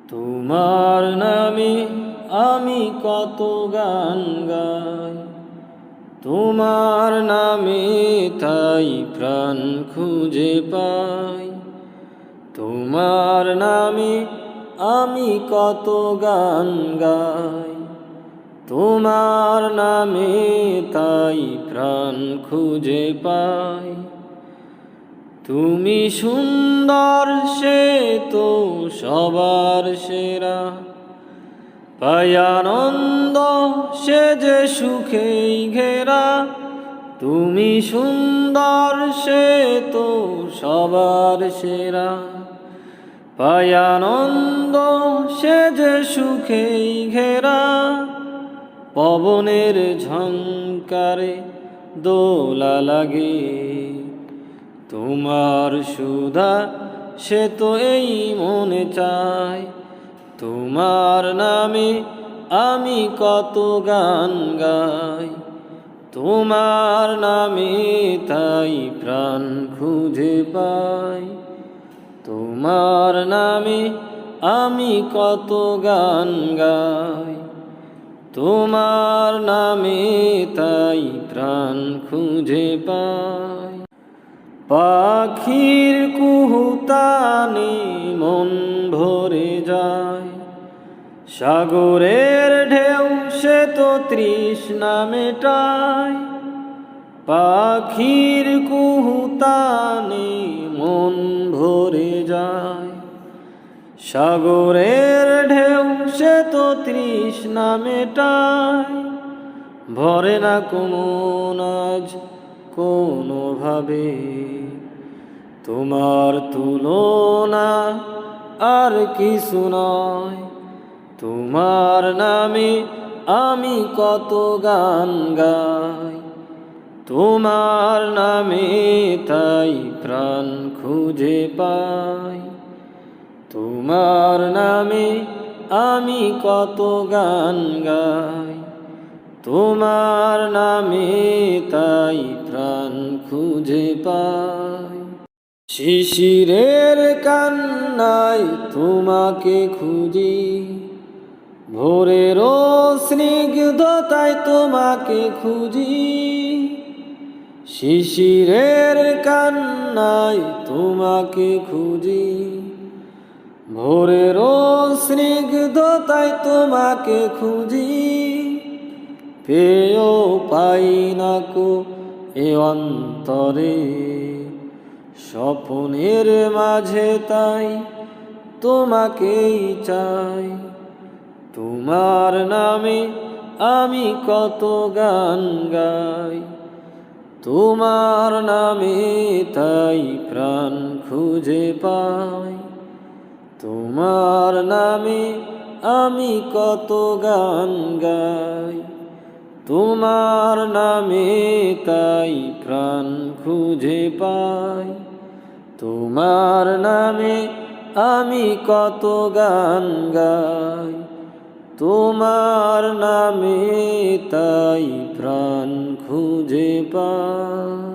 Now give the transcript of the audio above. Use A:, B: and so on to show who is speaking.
A: তোমার নামে আমি কত গান গাই, তোমার নামে তাই প্রাণ খুঁজে পাই। তোমার নামে আমি কত গান গাই, তোমার নামে তাই প্রাণ খুঁজে পাই। তুমি সুন্দর সে তো সবার সেরা, পাই আনন্দ সে যে সুখেই ঘেরা। তুমি সুন্দর সে তো সবার সেরা, পাই আনন্দ সে যে সুখেই ঘেরা। পবনের ঝংকারে দোলা লাগে, তোমার সুধা সে তো এই মনে চায়। তোমার নামে আমি কত গান গাই, তোমার নামে তাই প্রাণ খুঁজে পাই। তোমার নামে আমি কত গান গাই, তোমার নামে তাই প্রাণ খুঁজে পাই। পাখির কুহুতানে মন ভরে যায়, সাগরের ঢেউ সে তো তৃষ্ণা মেটায়। পাখির কুহুতানে মন ভরে যায়, সাগরের ঢেউ সে তো তৃষ্ণা মেটায়। ভরে না মন আজ কোনোভাবে, তোমার তুলনা আর কিছু নয়। তোমার নামে আমি কত গান গাই, তোমার নামে তাই প্রাণ খুঁজে পাই। তোমার নামে আমি কত গান গাই, তোমার নামে তাই প্রাণ খুঁজে পাই। শিশিরের কান্নায় তোমাকে খুঁজি, ভোরেরও স্নিগ্ধতায় তোমাকে খুঁজি। শিশিরের কান্নায় তোমাকে খুঁজি, ভোরেরও স্নিগ্ধতায় তোমাকে খুঁজি। পেয়েও পাই না কো এ অন্তরে, স্বপ্নের মাঝে তাই তোমাকেই চাই। তোমার নামে আমি কত গান গাই, তোমার নামে তাই প্রাণ খুঁজে পাই। তোমার নামে আমি কত গান গাই, তোমার নামে তাই প্রাণ খুঁজে পাই। তোমার নামে আমি কত গান গাই, তোমার নামে তাই প্রাণ খুঁজে পাই।